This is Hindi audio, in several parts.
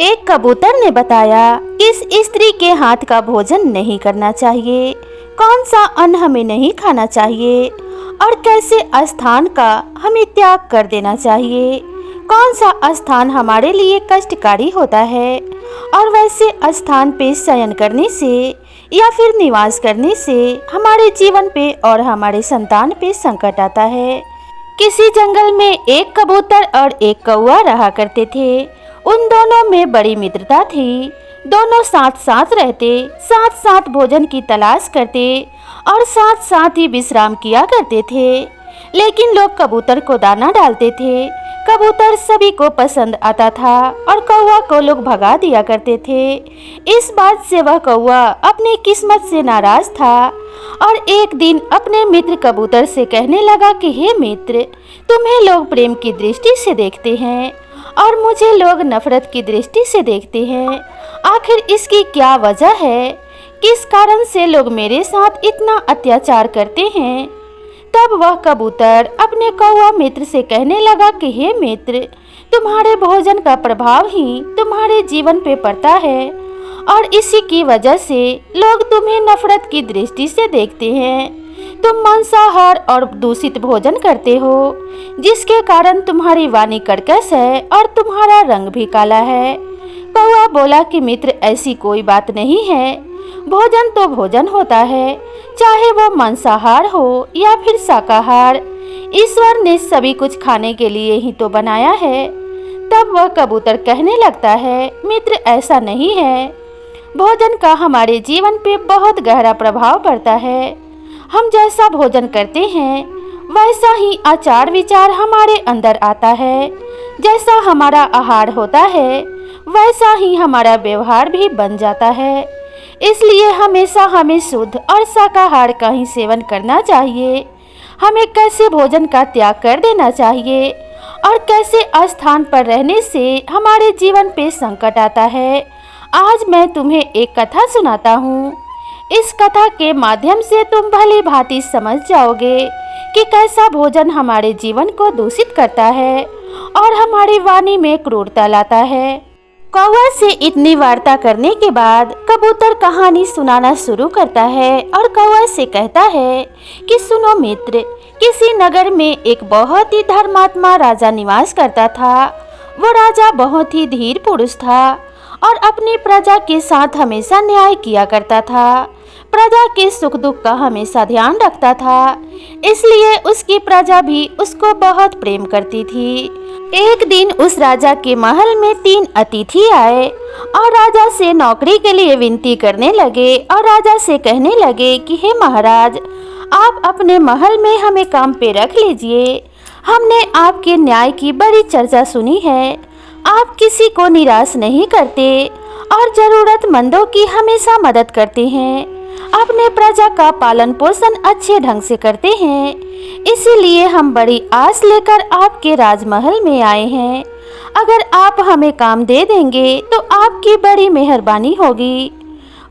एक कबूतर ने बताया किस स्त्री के हाथ का भोजन नहीं करना चाहिए, कौन सा अन्न हमें नहीं खाना चाहिए और कैसे स्थान का हमें त्याग कर देना चाहिए, कौन सा स्थान हमारे लिए कष्टकारी होता है और वैसे स्थान पे शयन करने से या फिर निवास करने से हमारे जीवन पे और हमारे संतान पे संकट आता है। किसी जंगल में एक कबूतर और एक कौवा रहा करते थे। उन दोनों में बड़ी मित्रता थी। दोनों साथ साथ रहते, साथ साथ भोजन की तलाश करते और साथ साथ ही विश्राम किया करते थे। लेकिन लोग कबूतर को दाना डालते थे। कबूतर सभी को पसंद आता था और कौवा को लोग भगा दिया करते थे। इस बात से वह कौवा अपनी किस्मत से नाराज था और एक दिन अपने मित्र कबूतर से कहने लगा कि हे मित्र, तुम्हें लोग प्रेम की दृष्टि से देखते हैं और मुझे लोग नफरत की दृष्टि से देखते हैं। आखिर इसकी क्या वजह है? किस कारण से लोग मेरे साथ इतना अत्याचार करते हैं? तब वह कबूतर अपने कौवा मित्र से कहने लगा कि हे मित्र, तुम्हारे भोजन का प्रभाव ही तुम्हारे जीवन पे पड़ता है और इसी की वजह से लोग तुम्हें नफरत की दृष्टि से देखते हैं। तुम मांसाहार और दूषित भोजन करते हो, जिसके कारण तुम्हारी वाणी कर्कश है और तुम्हारा रंग भी काला है। कौवा बोला कि मित्र, ऐसी कोई बात नहीं है। भोजन तो भोजन होता है, चाहे वो मांसाहार हो या फिर शाकाहार। ईश्वर ने सभी कुछ खाने के लिए ही तो बनाया है। तब वह कबूतर कहने लगता है, मित्र, ऐसा नहीं है। भोजन का हमारे जीवन पे बहुत गहरा प्रभाव पड़ता है। हम जैसा भोजन करते हैं वैसा ही आचार विचार हमारे अंदर आता है। जैसा हमारा आहार होता है वैसा ही हमारा व्यवहार भी बन जाता है। इसलिए हमेशा हमें शुद्ध और शाकाहार का ही सेवन करना चाहिए। हमें कैसे भोजन का त्याग कर देना चाहिए और कैसे स्थान पर रहने से हमारे जीवन पे संकट आता है। आज मैं तुम्हें एक कथा सुनाता हूँ। इस कथा के माध्यम से तुम भली भांति समझ जाओगे कि कैसा भोजन हमारे जीवन को दूषित करता है और हमारी वाणी में क्रूरता लाता है। कौवा से इतनी वार्ता करने के बाद कबूतर कहानी सुनाना शुरू करता है और कौवा से कहता है कि सुनो मित्र, किसी नगर में एक बहुत ही धर्मात्मा राजा निवास करता था। वो राजा बहुत ही धीर पुरुष था और अपनी प्रजा के साथ हमेशा न्याय किया करता था। प्रजा के सुख दुख का हमेशा ध्यान रखता था, इसलिए उसकी प्रजा भी उसको बहुत प्रेम करती थी। एक दिन उस राजा के महल में 3 अतिथि आए और राजा से नौकरी के लिए विनती करने लगे और राजा से कहने लगे कि हे महाराज, आप अपने महल में हमें काम पे रख लीजिए। हमने आपके न्याय की बड़ी चर्चा सुनी है। आप किसी को निराश नहीं करते और जरूरतमंदों की हमेशा मदद करते हैं। अपने प्रजा का पालन पोषण अच्छे ढंग से करते हैं। इसीलिए हम बड़ी आस लेकर आपके राजमहल में आए हैं। अगर आप हमें काम दे देंगे तो आपकी बड़ी मेहरबानी होगी।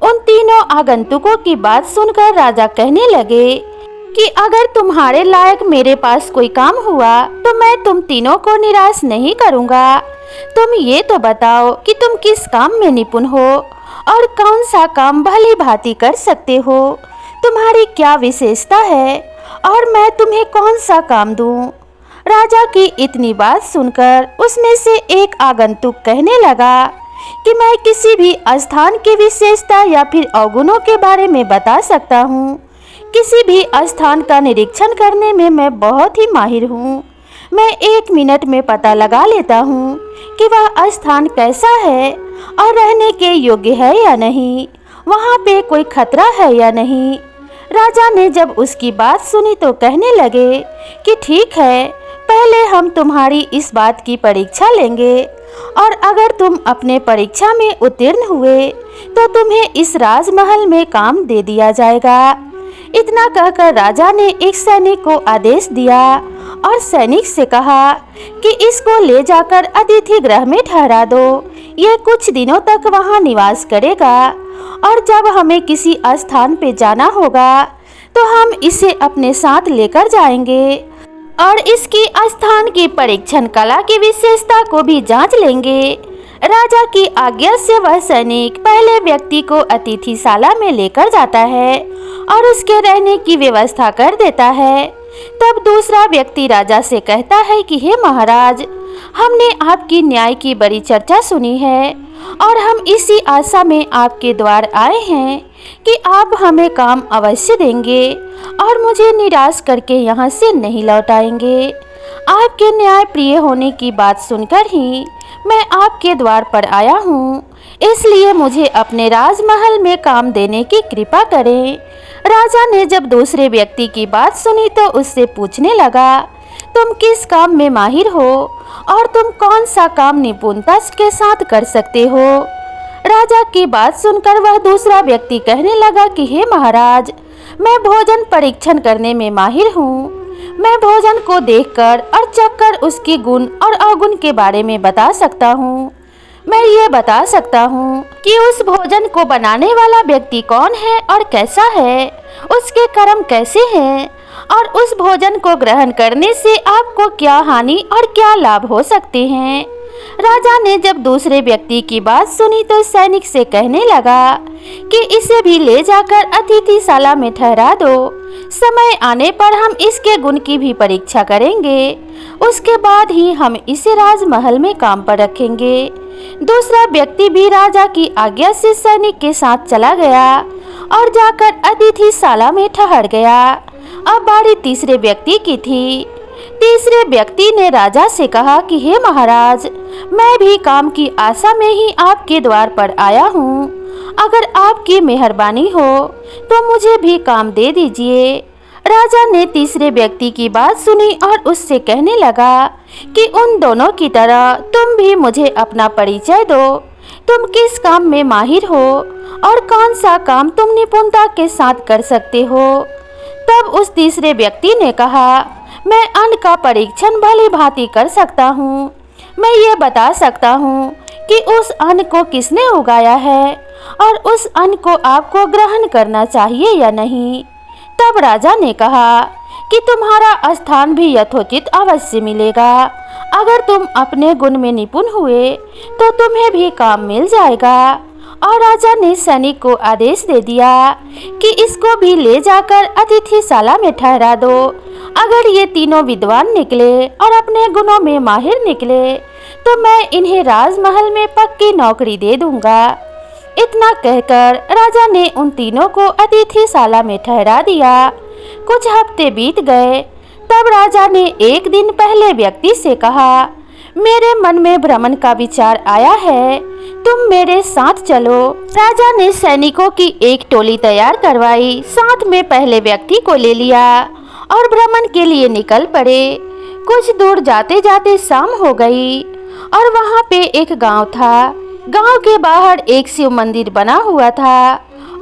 उन तीनों आगंतुकों की बात सुनकर राजा कहने लगे कि अगर तुम्हारे लायक मेरे पास कोई काम हुआ तो मैं तुम तीनों को निराश नहीं करूँगा। तुम ये तो बताओ कि तुम किस काम में निपुण हो और कौन सा काम भली भांति कर सकते हो। तुम्हारी क्या विशेषता है और मैं तुम्हें कौन सा काम दूं? राजा की इतनी बात सुनकर उसमें से एक आगंतुक कहने लगा कि मैं किसी भी स्थान की विशेषता या फिर अवगुणों के बारे में बता सकता हूँ। किसी भी स्थान का निरीक्षण करने में मैं बहुत ही माहिर हूँ। मैं 1 मिनट में पता लगा लेता हूँ कि वह स्थान कैसा है और रहने के योग्य है या नहीं, वहाँ पे कोई खतरा है या नहीं। राजा ने जब उसकी बात सुनी तो कहने लगे कि ठीक है, पहले हम तुम्हारी इस बात की परीक्षा लेंगे और अगर तुम अपने परीक्षा में उत्तीर्ण हुए तो तुम्हें इस राजमहल में काम दे दिया जाएगा। इतना कहकर राजा ने एक सैनिक को आदेश दिया और सैनिक से कहा कि इसको ले जाकर अतिथि गृह में ठहरा दो। यह कुछ दिनों तक वहां निवास करेगा और जब हमें किसी स्थान पे जाना होगा तो हम इसे अपने साथ लेकर जाएंगे और इसकी स्थान की परीक्षण कला की विशेषता को भी जांच लेंगे। राजा की आज्ञा से वह सैनिक पहले व्यक्ति को अतिथिशाला में लेकर जाता है और उसके रहने की व्यवस्था कर देता है। तब दूसरा व्यक्ति राजा से कहता है कि हे महाराज, हमने आपकी न्याय की बड़ी चर्चा सुनी है और हम इसी आशा में आपके द्वार आए हैं कि आप हमें काम अवश्य देंगे और मुझे निराश करके यहाँ से नहीं लौटाएंगे। आपके न्याय प्रिय होने की बात सुनकर ही मैं आपके द्वार पर आया हूँ, इसलिए मुझे अपने राजमहल में काम देने की कृपा करें। राजा ने जब दूसरे व्यक्ति की बात सुनी तो उससे पूछने लगा, तुम किस काम में माहिर हो और तुम कौन सा काम निपुणता के साथ कर सकते हो? राजा की बात सुनकर वह दूसरा व्यक्ति कहने लगा कि हे महाराज, मैं भोजन परीक्षण करने में माहिर हूँ। मैं भोजन को देखकर और चखकर उसके गुण और अवगुण के बारे में बता सकता हूँ। मैं ये बता सकता हूँ कि उस भोजन को बनाने वाला व्यक्ति कौन है और कैसा है, उसके कर्म कैसे हैं और उस भोजन को ग्रहण करने से आपको क्या हानि और क्या लाभ हो सकते हैं। राजा ने जब दूसरे व्यक्ति की बात सुनी तो सैनिक से कहने लगा कि इसे भी ले जाकर अतिथिशाला में ठहरा दो। समय आने पर हम इसके गुण की भी परीक्षा करेंगे, उसके बाद ही हम इसे राजमहल में काम पर रखेंगे। दूसरा व्यक्ति भी राजा की आज्ञा से सैनिक के साथ चला गया और जाकर अतिथिशाला में ठहर गया। अब बारी तीसरे व्यक्ति की थी। तीसरे व्यक्ति ने राजा से कहा कि हे महाराज, मैं भी काम की आशा में ही आपके द्वार पर आया हूँ। अगर आपकी मेहरबानी हो तो मुझे भी काम दे दीजिए। राजा ने तीसरे व्यक्ति की बात सुनी और उससे कहने लगा कि उन दोनों की तरह तुम भी मुझे अपना परिचय दो। तुम किस काम में माहिर हो और कौन सा काम तुम निपुणता के साथ कर सकते हो? तब उस तीसरे व्यक्ति ने कहा, मैं अन्न का परीक्षण भली भांति कर सकता हूँ। मैं ये बता सकता हूँ कि उस अन्न को किसने उगाया है और उस अन्न को आपको ग्रहण करना चाहिए या नहीं। तब राजा ने कहा कि तुम्हारा स्थान भी यथोचित अवश्य मिलेगा। अगर तुम अपने गुण में निपुण हुए तो तुम्हें भी काम मिल जाएगा। और राजा ने सैनिक को आदेश दे दिया कि इसको भी ले जाकर अतिथिशाला में ठहरा दो। अगर ये तीनों विद्वान निकले और अपने गुणों में माहिर निकले तो मैं इन्हें राजमहल में पक्की नौकरी दे दूंगा। इतना कहकर राजा ने उन तीनों को अतिथिशाला में ठहरा दिया। कुछ हफ्ते बीत गए। तब राजा ने एक दिन पहले व्यक्ति से कहा, मेरे मन में भ्रमण का विचार आया है, तुम मेरे साथ चलो। राजा ने सैनिकों की एक टोली तैयार करवाई, साथ में पहले व्यक्ति को ले लिया और भ्रमण के लिए निकल पड़े। कुछ दूर जाते जाते शाम हो गई और वहाँ पे एक गांव था। गांव के बाहर एक शिव मंदिर बना हुआ था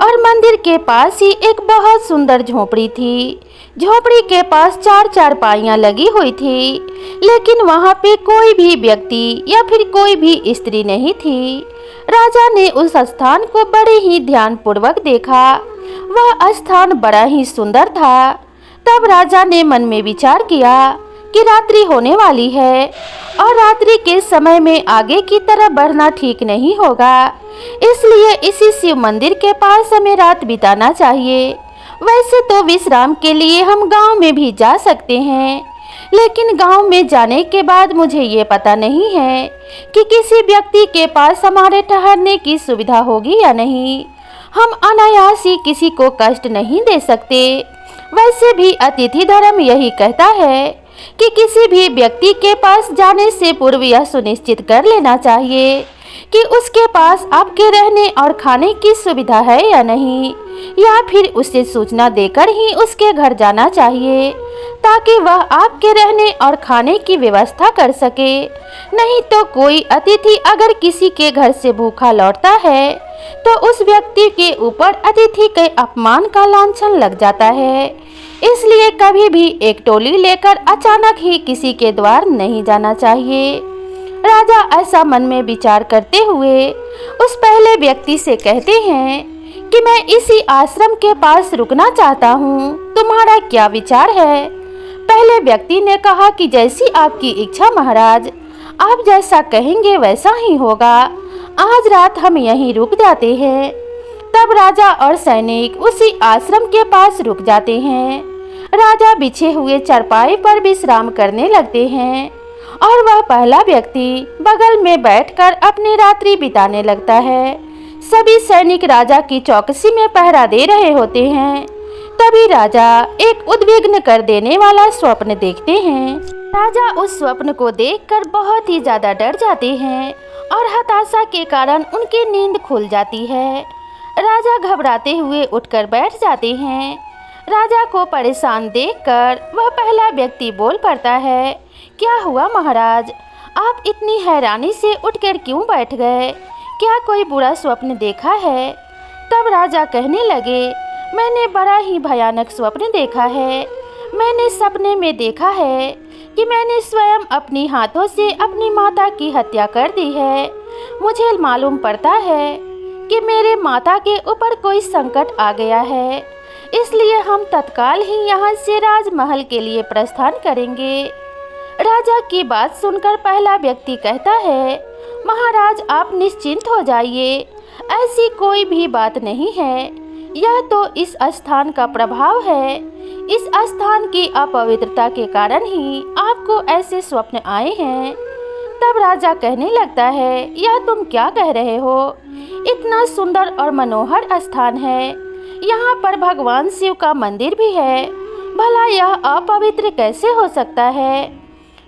और मंदिर के पास ही एक बहुत सुंदर झोपड़ी थी। झोपड़ी के पास 4 चारपाइयाँ लगी हुई थी, लेकिन वहाँ पे कोई भी व्यक्ति या फिर कोई भी स्त्री नहीं थी। राजा ने उस स्थान को बड़े ही ध्यानपूर्वक देखा। वह स्थान बड़ा ही सुंदर था। तब राजा ने मन में विचार किया कि रात्रि होने वाली है और रात्रि के समय में आगे की तरफ बढ़ना ठीक नहीं होगा, इसलिए इसी शिव मंदिर के पास हमें रात बिताना चाहिए। वैसे तो विश्राम के लिए हम गांव में भी जा सकते हैं, लेकिन गांव में जाने के बाद मुझे ये पता नहीं है कि किसी व्यक्ति के पास हमारे ठहरने की सुविधा होगी या नहीं। हम अनायास ही किसी को कष्ट नहीं दे सकते। वैसे भी अतिथि धर्म यही कहता है कि किसी भी व्यक्ति के पास जाने से पूर्व यह सुनिश्चित कर लेना चाहिए कि उसके पास आपके रहने और खाने की सुविधा है या नहीं, या फिर उसे सूचना देकर ही उसके घर जाना चाहिए ताकि वह आपके रहने और खाने की व्यवस्था कर सके। नहीं तो कोई अतिथि अगर किसी के घर से भूखा लौटता है तो उस व्यक्ति के ऊपर अतिथि के अपमान का लांछन लग जाता है। इसलिए कभी भी एक टोली लेकर अचानक ही किसी के द्वार नहीं जाना चाहिए। राजा ऐसा मन में विचार करते हुए उस पहले व्यक्ति से कहते हैं कि मैं इसी आश्रम के पास रुकना चाहता हूँ, तुम्हारा क्या विचार है? पहले व्यक्ति ने कहा कि जैसी आपकी इच्छा महाराज, आप जैसा कहेंगे वैसा ही होगा। आज रात हम यहीं रुक जाते हैं। तब राजा और सैनिक उसी आश्रम के पास रुक जाते हैं। राजा बिछे हुए चारपाई पर विश्राम करने लगते हैं और वह पहला व्यक्ति बगल में बैठकर अपनी रात्रि बिताने लगता है। सभी सैनिक राजा की चौकसी में पहरा दे रहे होते हैं। तभी राजा एक उद्विग्न कर देने वाला स्वप्न देखते हैं। राजा उस स्वप्न को देखकर बहुत ही ज्यादा डर जाते हैं और हताशा के कारण उनकी नींद खुल जाती है। राजा घबराते हुए उठकर बैठ जाते हैं। राजा को परेशान देखकर वह पहला व्यक्ति बोल पड़ता है, क्या हुआ महाराज, आप इतनी हैरानी से उठकर क्यों बैठ गए? क्या कोई बुरा स्वप्न देखा है? तब राजा कहने लगे, मैंने बड़ा ही भयानक स्वप्न देखा है। मैंने सपने में देखा है कि मैंने स्वयं अपनी हाथों से अपनी माता की हत्या कर दी है। मुझे मालूम पड़ता है कि मेरे माता के ऊपर कोई संकट आ गया है, इसलिए हम तत्काल ही यहाँ से राजमहल के लिए प्रस्थान करेंगे। राजा की बात सुनकर पहला व्यक्ति कहता है, महाराज आप निश्चिंत हो जाइए, ऐसी कोई भी बात नहीं है। यह तो इस स्थान का प्रभाव है। इस स्थान की अपवित्रता के कारण ही आपको ऐसे स्वप्न आए हैं। तब राजा कहने लगता है, यह तुम क्या कह रहे हो? इतना सुंदर और मनोहर स्थान है, यहाँ पर भगवान शिव का मंदिर भी है, भला यह अपवित्र कैसे हो सकता है?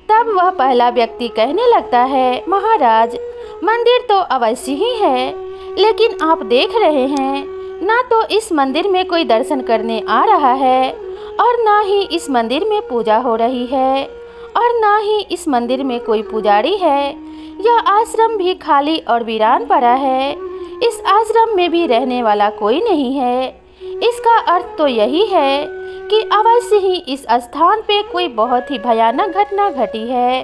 तब वह पहला व्यक्ति कहने लगता है, महाराज मंदिर तो अवश्य ही है, लेकिन आप देख रहे हैं ना तो इस मंदिर में कोई दर्शन करने आ रहा है और ना ही इस मंदिर में पूजा हो रही है और ना ही इस मंदिर में कोई पुजारी है। यह आश्रम भी खाली और वीरान पड़ा है। इस आश्रम में भी रहने वाला कोई नहीं है। इसका अर्थ तो यही है कि अवश्य ही इस स्थान पे कोई बहुत ही भयानक घटना घटी है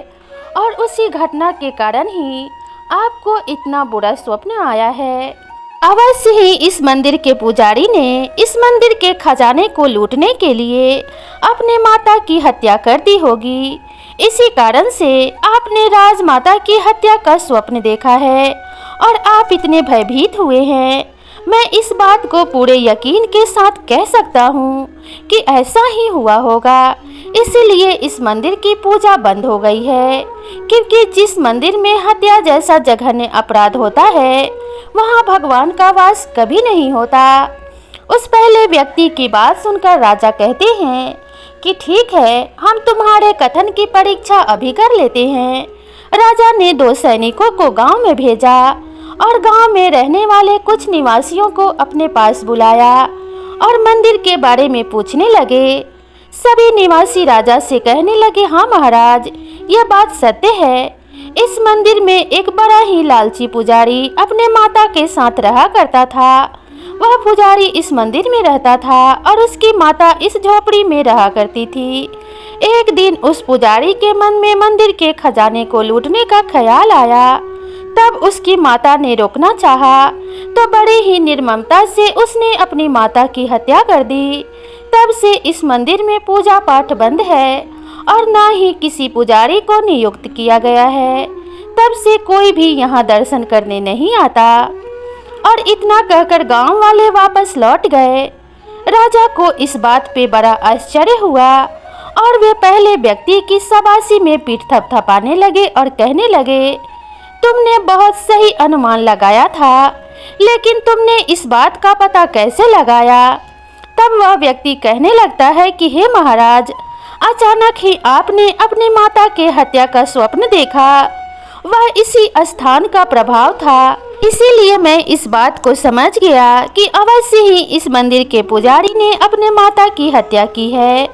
और उसी घटना के कारण ही आपको इतना बुरा स्वप्न आया है। अवश्य ही इस मंदिर के पुजारी ने इस मंदिर के खजाने को लूटने के लिए अपने माता की हत्या कर दी होगी। इसी कारण से आपने राजमाता की हत्या का स्वप्न देखा है और आप इतने भयभीत हुए हैं। मैं इस बात को पूरे यकीन के साथ कह सकता हूँ कि ऐसा ही हुआ होगा, इसीलिए इस मंदिर की पूजा बंद हो गई है, क्योंकि जिस मंदिर में हत्या जैसा जघन्य अपराध होता है वहाँ भगवान का वास कभी नहीं होता। उस पहले व्यक्ति की बात सुनकर राजा कहते हैं कि ठीक है, हम तुम्हारे कथन की परीक्षा अभी कर लेते हैं। राजा ने 2 सैनिकों को गांव में भेजा और गांव में रहने वाले कुछ निवासियों को अपने पास बुलाया और मंदिर के बारे में पूछने लगे। सभी निवासी राजा से कहने लगे, हाँ महाराज, यह बात सत्य है। इस मंदिर में एक बड़ा ही लालची पुजारी अपने माता के साथ रहा करता था। वह पुजारी इस मंदिर में रहता था और उसकी माता इस झोपड़ी में रहा करती थी। एक दिन उस पुजारी के मन में मंदिर के खजाने को लूटने का ख्याल आया। तब उसकी माता ने रोकना चाहा तो बड़े ही निर्ममता से उसने अपनी माता की हत्या कर दी। तब से इस मंदिर में पूजा पाठ बंद है और ना ही किसी पुजारी को नियुक्त किया गया है। तब से कोई भी यहाँ दर्शन करने नहीं आता। और इतना कहकर गांव वाले वापस लौट गए। राजा को इस बात पे बड़ा आश्चर्य हुआ और वे पहले व्यक्ति की शाबाशी में पीठ थपथपाने लगे और कहने लगे, तुमने बहुत सही अनुमान लगाया था, लेकिन तुमने इस बात का पता कैसे लगाया? तब वह व्यक्ति कहने लगता है कि हे महाराज, अचानक ही आपने अपनी माता के हत्या का स्वप्न देखा। वह इसी स्थान का प्रभाव था, इसीलिए मैं इस बात को समझ गया कि अवश्य ही इस मंदिर के पुजारी ने अपने माता की हत्या की है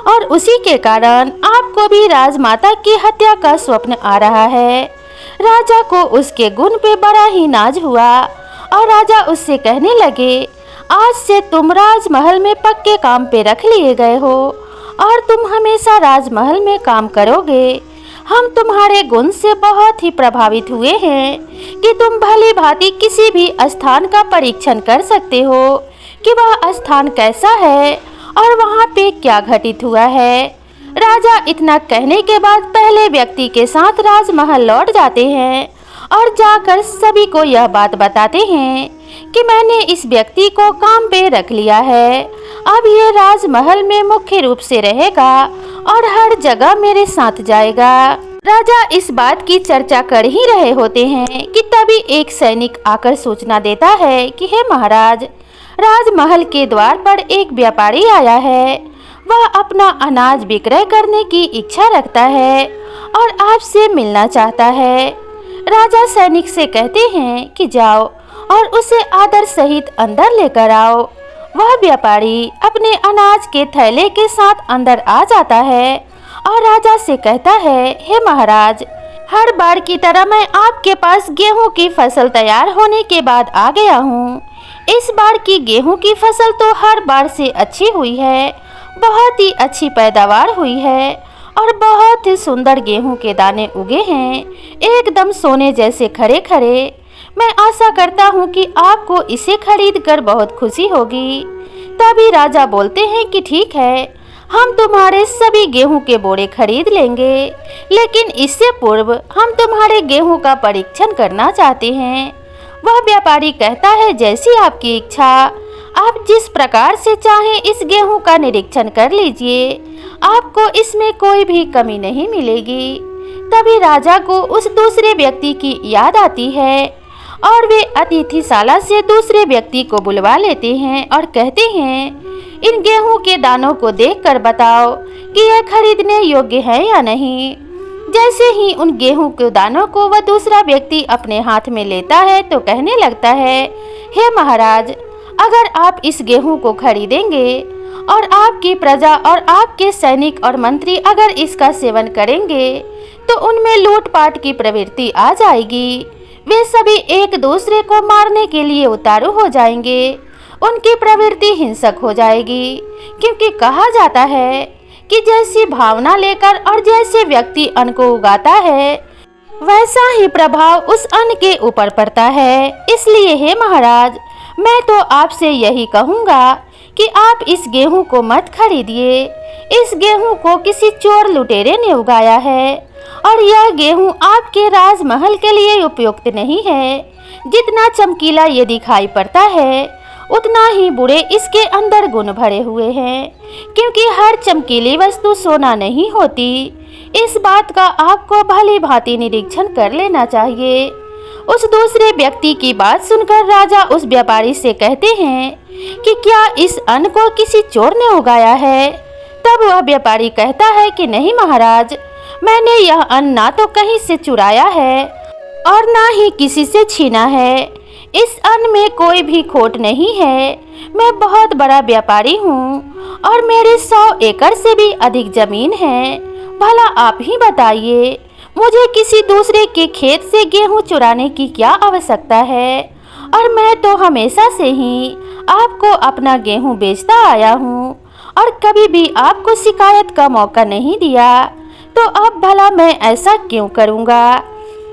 और उसी के कारण आपको भी राजमाता की हत्या का स्वप्न आ रहा है। राजा को उसके गुण पे बड़ा ही नाज हुआ और राजा उससे कहने लगे, आज से तुम राजमहल में पक्के काम पे रख लिए गए हो और तुम हमेशा राजमहल में काम करोगे। हम तुम्हारे गुण से बहुत ही प्रभावित हुए हैं कि तुम भली भांति किसी भी स्थान का परीक्षण कर सकते हो कि वह स्थान कैसा है और वहाँ पे क्या घटित हुआ है। राजा इतना कहने के बाद पहले व्यक्ति के साथ राजमहल लौट जाते हैं और जाकर सभी को यह बात बताते हैं कि मैंने इस व्यक्ति को काम पे रख लिया है। अब ये राजमहल में मुख्य रूप से रहेगा और हर जगह मेरे साथ जाएगा। राजा इस बात की चर्चा कर ही रहे होते हैं कि तभी एक सैनिक आकर सूचना देता है कि हे महाराज, राजमहल के द्वार पर एक व्यापारी आया है। वह अपना अनाज विक्रय करने की इच्छा रखता है और आपसे मिलना चाहता है। राजा सैनिक से कहते हैं कि जाओ और उसे आदर सहित अंदर लेकर आओ। वह व्यापारी अपने अनाज के थैले के साथ अंदर आ जाता है और राजा से कहता है, हे महाराज, हर बार की तरह मैं आपके पास गेहूं की फसल तैयार होने के बाद आ गया हूं। इस बार की गेहूं की फसल तो हर बार से अच्छी हुई है, बहुत ही अच्छी पैदावार हुई है और बहुत ही सुंदर गेहूं के दाने उगे हैं, एकदम सोने जैसे खड़े खड़े। मैं आशा करता हूं कि आपको इसे खरीदकर बहुत खुशी होगी। तभी राजा बोलते हैं कि ठीक है, हम तुम्हारे सभी गेहूं के बोरे खरीद लेंगे, लेकिन इससे पूर्व हम तुम्हारे गेहूं का परीक्षण करना चाहते हैं। वह व्यापारी कहता है, जैसी आपकी इच्छा, आप जिस प्रकार से चाहें इस गेहूं का निरीक्षण कर लीजिए, आपको इसमें कोई भी कमी नहीं मिलेगी। तभी राजा को उस दूसरे व्यक्ति की याद आती है और वे अतिथिशाला से दूसरे व्यक्ति को बुलवा लेते हैं और कहते हैं, इन गेहूं के दानों को देखकर बताओ कि यह खरीदने योग्य है या नहीं। जैसे ही उन गेहूं के दानों को वह दूसरा व्यक्ति अपने हाथ में लेता है तो कहने लगता है, हे महाराज, अगर आप इस गेहूं को खरीदेंगे और आपकी प्रजा और आपके सैनिक और मंत्री अगर इसका सेवन करेंगे तो उनमें लूटपाट की प्रवृत्ति आ जाएगी। वे सभी एक दूसरे को मारने के लिए उतारू हो जाएंगे। उनकी प्रवृत्ति हिंसक हो जाएगी, क्योंकि कहा जाता है कि जैसी भावना लेकर और जैसे व्यक्ति अन्न को उगाता है वैसा ही प्रभाव उस अन्न के ऊपर पड़ता है। इसलिए हे महाराज, मैं तो आपसे यही कहूँगा कि आप इस गेहूं को मत खरीदिए। इस गेहूं को किसी चोर लुटेरे ने उगाया है और यह गेहूं आपके राजमहल के लिए उपयुक्त नहीं है। जितना चमकीला ये दिखाई पड़ता है उतना ही बुरे इसके अंदर गुण भरे हुए हैं, क्योंकि हर चमकीली वस्तु सोना नहीं होती। इस बात का आपको भली भांति निरीक्षण कर लेना चाहिए। उस दूसरे व्यक्ति की बात सुनकर राजा उस व्यापारी से कहते हैं कि क्या इस अन्न को किसी चोर ने उगाया है? तब वह व्यापारी कहता है कि नहीं महाराज, मैंने यह अन्न ना तो कहीं से चुराया है और ना ही किसी से छीना है। इस अन्न में कोई भी खोट नहीं है। मैं बहुत बड़ा व्यापारी हूँ और मेरे 100 एकड़ से भी अधिक जमीन है। भला आप ही बताइए, मुझे किसी दूसरे के खेत से गेहूं चुराने की क्या आवश्यकता है? और मैं तो हमेशा से ही आपको अपना गेहूं बेचता आया हूँ और कभी भी आपको शिकायत का मौका नहीं दिया, तो अब भला मैं ऐसा क्यों करूँगा?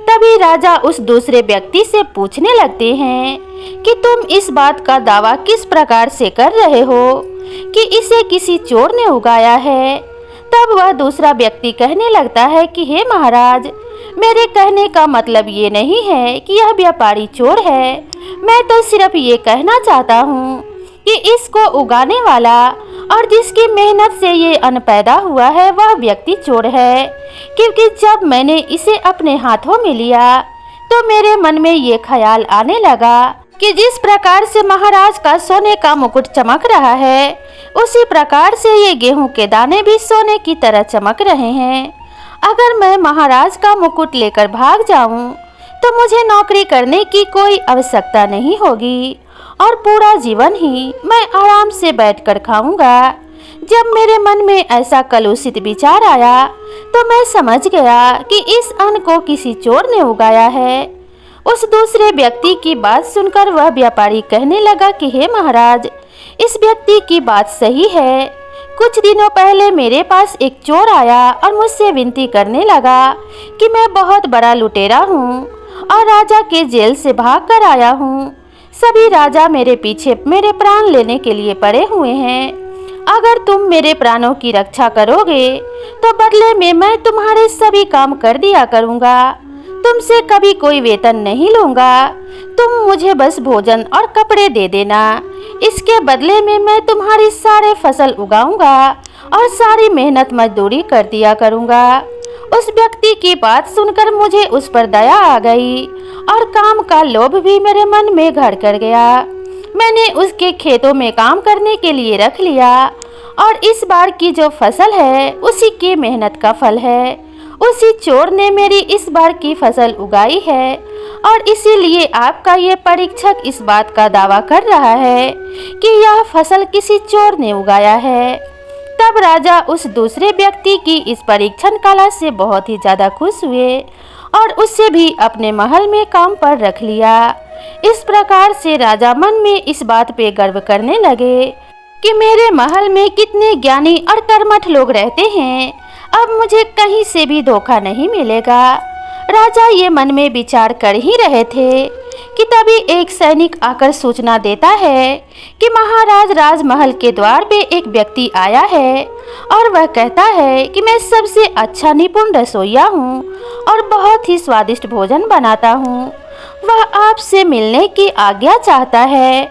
तभी राजा उस दूसरे व्यक्ति से पूछने लगते हैं कि तुम इस बात का दावा किस प्रकार से कर रहे हो कि इसे किसी चोर ने उगाया है? तब वह दूसरा व्यक्ति कहने लगता है कि हे महाराज, मेरे कहने का मतलब ये नहीं है कि यह व्यापारी चोर है। मैं तो सिर्फ ये कहना चाहता हूँ कि इसको उगाने वाला और जिसकी मेहनत से ये अन्न पैदा हुआ है वह व्यक्ति चोर है, क्योंकि जब मैंने इसे अपने हाथों में लिया तो मेरे मन में ये ख्याल आने लगा कि जिस प्रकार से महाराज का सोने का मुकुट चमक रहा है उसी प्रकार से ये गेहूं के दाने भी सोने की तरह चमक रहे हैं। अगर मैं महाराज का मुकुट लेकर भाग जाऊं तो मुझे नौकरी करने की कोई आवश्यकता नहीं होगी और पूरा जीवन ही मैं आराम से बैठकर खाऊंगा। जब मेरे मन में ऐसा कलुषित विचार आया तो मैं समझ गया कि इस अन्न को किसी चोर ने उगाया है। उस दूसरे व्यक्ति की बात सुनकर वह व्यापारी कहने लगा कि हे महाराज, इस व्यक्ति की बात सही है। कुछ दिनों पहले मेरे पास एक चोर आया और मुझसे विनती करने लगा कि मैं बहुत बड़ा लुटेरा हूँ और राजा के जेल से भाग कर आया हूँ। सभी राजा मेरे पीछे मेरे प्राण लेने के लिए पड़े हुए हैं। अगर तुम मेरे प्राणों की रक्षा करोगे तो बदले में मैं तुम्हारे सभी काम कर दिया करूँगा। तुमसे कभी कोई वेतन नहीं लूँगा। तुम मुझे बस भोजन और कपड़े दे देना। इसके बदले में मैं तुम्हारी सारे फसल उगाऊंगा और सारी मेहनत मजदूरी कर दिया करूँगा। उस व्यक्ति की बात सुनकर मुझे उस पर दया आ गई और काम का लोभ भी मेरे मन में घर कर गया। मैंने उसके खेतों में काम करने के लिए रख लिया और इस बार की जो फसल है उसी की मेहनत का फल है। उसी चोर ने मेरी इस बार की फसल उगाई है और इसीलिए आपका ये परीक्षक इस बात का दावा कर रहा है कि यह फसल किसी चोर ने उगाया है। तब राजा उस दूसरे व्यक्ति की इस परीक्षण कला से बहुत ही ज्यादा खुश हुए और उससे भी अपने महल में काम पर रख लिया। इस प्रकार से राजा मन में इस बात पे गर्व करने लगे कि मेरे महल में कितने ज्ञानी और कर्मठ लोग रहते हैं। अब मुझे कहीं से भी धोखा नहीं मिलेगा। राजा ये मन में विचार कर ही रहे थे कि तभी एक सैनिक आकर सूचना देता है कि महाराज राजमहल के द्वार पे एक व्यक्ति आया है और वह कहता है कि मैं सबसे अच्छा निपुण रसोइया हूँ और बहुत ही स्वादिष्ट भोजन बनाता हूँ। वह आपसे मिलने की आज्ञा चाहता है।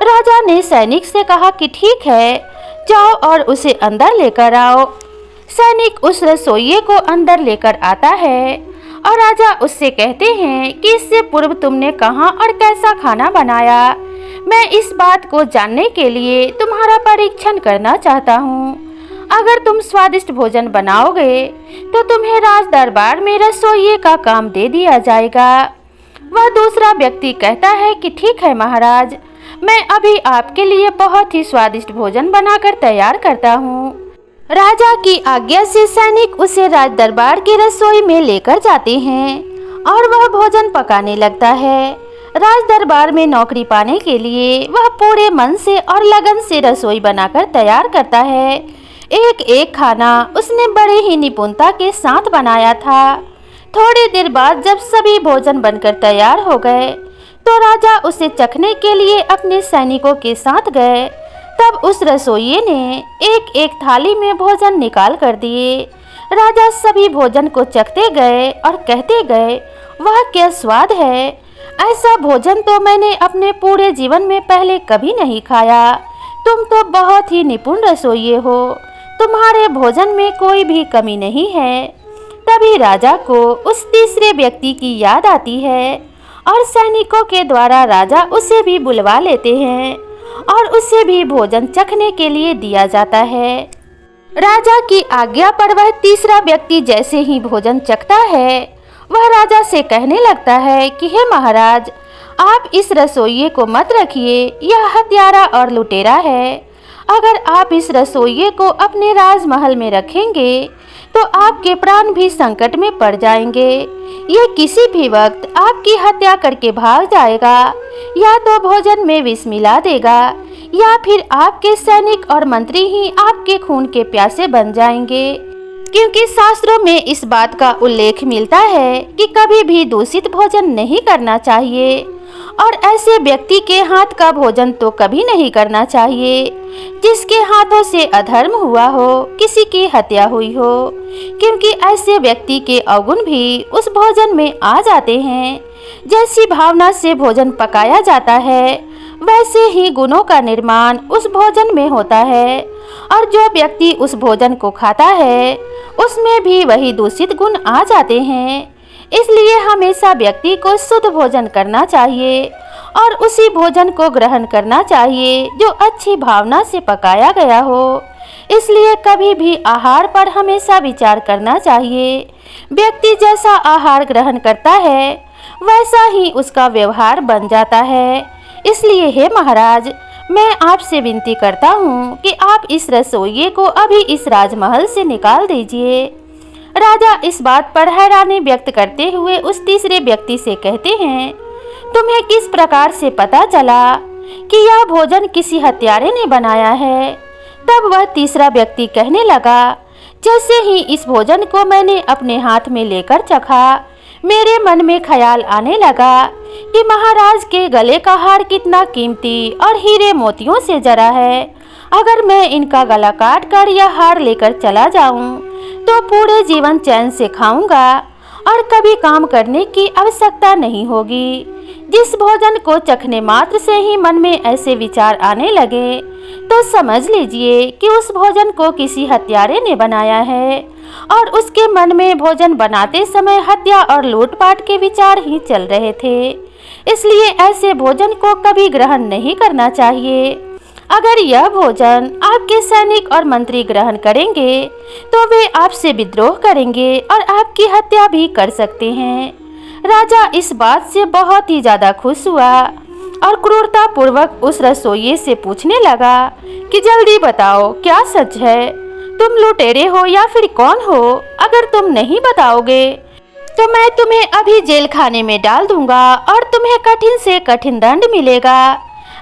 राजा ने सैनिक से कहा कि ठीक है, जाओ और उसे अंदर लेकर आओ। सैनिक उस रसोइये को अंदर लेकर आता है और राजा उससे कहते हैं कि इससे पूर्व तुमने कहाँ और कैसा खाना बनाया। मैं इस बात को जानने के लिए तुम्हारा परीक्षण करना चाहता हूँ। अगर तुम स्वादिष्ट भोजन बनाओगे तो तुम्हें राज दरबार में रसोइये का काम दे दिया जाएगा। वह दूसरा व्यक्ति कहता है कि ठीक है महाराज, मैं अभी आपके लिए बहुत ही स्वादिष्ट भोजन बनाकर तैयार करता हूँ। राजा की आज्ञा से सैनिक उसे राज दरबार की रसोई में लेकर जाते हैं और वह भोजन पकाने लगता है। राज दरबार में नौकरी पाने के लिए वह पूरे मन से और लगन से रसोई बनाकर तैयार करता है। एक एक खाना उसने बड़े ही निपुणता के साथ बनाया था। थोड़ी देर बाद जब सभी भोजन बनकर तैयार हो गए तो राजा उसे चखने के लिए अपने सैनिकों के साथ गए। तब उस रसोइये ने एक एक थाली में भोजन निकाल कर दिए। राजा सभी भोजन को चखते गए और कहते गए, वह क्या स्वाद है। ऐसा भोजन तो मैंने अपने पूरे जीवन में पहले कभी नहीं खाया। तुम तो बहुत ही निपुण रसोइये हो। तुम्हारे भोजन में कोई भी कमी नहीं है। तभी राजा को उस तीसरे व्यक्ति की याद आती है और सैनिकों के द्वारा राजा उसे भी बुलवा लेते हैं और उसे भी भोजन चखने के लिए दिया जाता है। राजा की आज्ञा पर वह तीसरा व्यक्ति जैसे ही भोजन चखता है वह राजा से कहने लगता है कि हे महाराज, आप इस रसोइये को मत रखिए, यह हत्यारा और लुटेरा है। अगर आप इस रसोइये को अपने राजमहल में रखेंगे तो आपके प्राण भी संकट में पड़ जाएंगे। यह किसी भी वक्त आपकी हत्या करके भाग जाएगा, या तो भोजन में विष मिला देगा या फिर आपके सैनिक और मंत्री ही आपके खून के प्यासे बन जाएंगे। क्योंकि शास्त्रों में इस बात का उल्लेख मिलता है कि कभी भी दूषित भोजन नहीं करना चाहिए और ऐसे व्यक्ति के हाथ का भोजन तो कभी नहीं करना चाहिए जिसके हाथों से अधर्म हुआ हो, किसी की हत्या हुई हो। क्योंकि ऐसे व्यक्ति के अवगुण भी उस भोजन में आ जाते हैं। जैसी भावना से भोजन पकाया जाता है वैसे ही गुणों का निर्माण उस भोजन में होता है और जो व्यक्ति उस भोजन को खाता है उसमें भी वही दूषित गुण आ जाते हैं। इसलिए हमेशा व्यक्ति को शुद्ध भोजन करना चाहिए और उसी भोजन को ग्रहण करना चाहिए जो अच्छी भावना से पकाया गया हो। इसलिए कभी भी आहार पर हमेशा विचार करना चाहिए। व्यक्ति जैसा आहार ग्रहण करता है वैसा ही उसका व्यवहार बन जाता है। इसलिए हे महाराज, मैं आपसे विनती करता हूँ कि आप इस रसोइये को अभी इस राजमहल से निकाल दीजिए। राजा इस बात पर हैरानी व्यक्त करते हुए उस तीसरे व्यक्ति से कहते हैं, तुम्हें किस प्रकार से पता चला कि यह भोजन किसी हत्यारे ने बनाया है? तब वह तीसरा व्यक्ति कहने लगा, जैसे ही इस भोजन को मैंने अपने हाथ में लेकर चखा, मेरे मन में ख्याल आने लगा कि महाराज के गले का हार कितना कीमती और हीरे मोतियों से जरा है अगर मैं इनका गला काट कर या हार लेकर चला जाऊं तो पूरे जीवन चैन से खाऊंगा और कभी काम करने की आवश्यकता नहीं होगी। जिस भोजन को चखने मात्र से ही मन में ऐसे विचार आने लगे तो समझ लीजिए कि उस भोजन को किसी हत्यारे ने बनाया है और उसके मन में भोजन बनाते समय हत्या और लूटपाट के विचार ही चल रहे थे। इसलिए ऐसे भोजन को कभी ग्रहण नहीं करना चाहिए। अगर यह भोजन आपके सैनिक और मंत्री ग्रहण करेंगे तो वे आपसे विद्रोह करेंगे और आपकी हत्या भी कर सकते हैं। राजा इस बात से बहुत ही ज्यादा खुश हुआ और क्रूरता पूर्वक उस रसोइये से पूछने लगा कि जल्दी बताओ, क्या सच है? तुम लुटेरे हो या फिर कौन हो? अगर तुम नहीं बताओगे तो मैं तुम्हें अभी जेल खाने में डाल दूंगा और तुम्हें कठिन से कठिन दंड मिलेगा।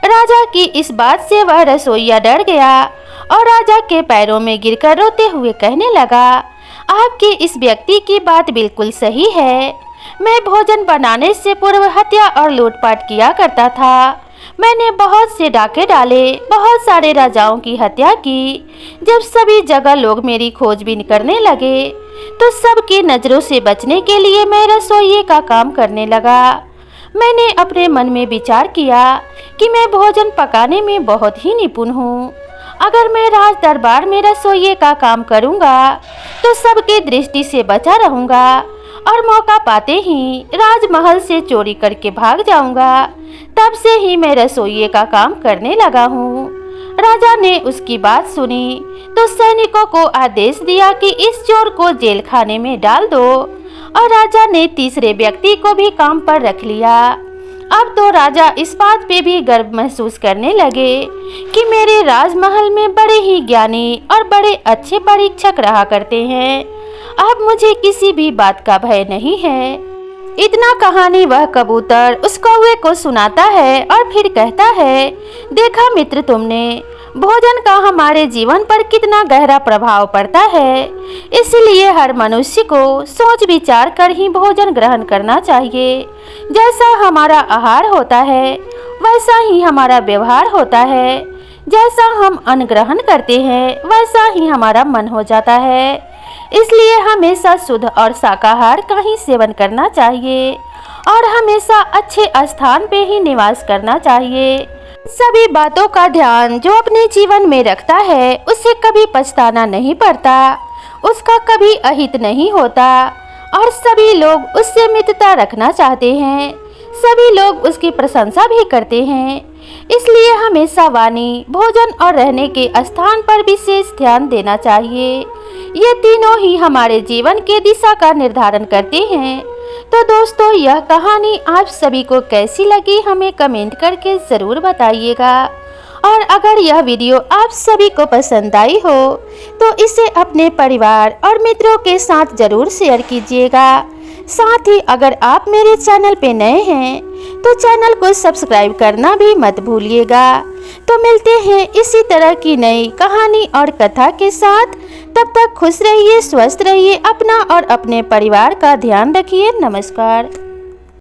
राजा की इस बात से वह रसोइया डर गया और राजा के पैरों में गिरकर रोते हुए कहने लगा, आपकी इस व्यक्ति की बात बिल्कुल सही है। मैं भोजन बनाने से पूर्व हत्या और लूटपाट किया करता था। मैंने बहुत से डाके डाले, बहुत सारे राजाओं की हत्या की। जब सभी जगह लोग मेरी खोजबीन करने लगे तो सबकी नजरों से बचने के लिए मैं रसोइये का काम करने लगा। मैंने अपने मन में विचार किया कि मैं भोजन पकाने में बहुत ही निपुण हूँ। अगर मैं राज दरबार में रसोइये का काम करूँगा तो सबकी दृष्टि से बचा रहूँगा और मौका पाते ही राजमहल से चोरी करके भाग जाऊँगा। तब से ही मैं रसोइये का काम करने लगा हूँ। राजा ने उसकी बात सुनी तो सैनिकों को आदेश दिया कि इस चोर को जेल खाने में डाल दो और राजा ने तीसरे व्यक्ति को भी काम पर रख लिया। अब तो राजा इस बात पे भी गर्व महसूस करने लगे कि मेरे राजमहल में बड़े ही ज्ञानी और बड़े अच्छे परीक्षक रहा करते हैं। अब मुझे किसी भी बात का भय नहीं है। इतना कहानी वह कबूतर उस कौवे को सुनाता है और फिर कहता है, देखा मित्र तुमने, भोजन का हमारे जीवन पर कितना गहरा प्रभाव पड़ता है। इसलिए हर मनुष्य को सोच विचार कर ही भोजन ग्रहण करना चाहिए। जैसा हमारा आहार होता है वैसा ही हमारा व्यवहार होता है। जैसा हम अन्न ग्रहण करते हैं वैसा ही हमारा मन हो जाता है। इसलिए हमेशा शुद्ध और शाकाहार का ही सेवन करना चाहिए और हमेशा अच्छे स्थान पे ही निवास करना चाहिए। सभी बातों का ध्यान जो अपने जीवन में रखता है उसे कभी पछताना नहीं पड़ता, उसका कभी अहित नहीं होता और सभी लोग उससे मित्रता रखना चाहते हैं। सभी लोग उसकी प्रशंसा भी करते हैं। इसलिए हमेशा वाणी, भोजन और रहने के स्थान पर विशेष ध्यान देना चाहिए। ये तीनों ही हमारे जीवन के दिशा का निर्धारण करते हैं। तो दोस्तों, यह कहानी आप सभी को कैसी लगी हमें कमेंट करके ज़रूर बताइएगा। और अगर यह वीडियो आप सभी को पसंद आई हो तो इसे अपने परिवार और मित्रों के साथ ज़रूर शेयर कीजिएगा। साथ ही अगर आप मेरे चैनल पे नए हैं तो चैनल को सब्सक्राइब करना भी मत भूलिएगा। तो मिलते हैं इसी तरह की नई कहानी और कथा के साथ। तब तक खुश रहिए, स्वस्थ रहिए, अपना और अपने परिवार का ध्यान रखिए। नमस्कार।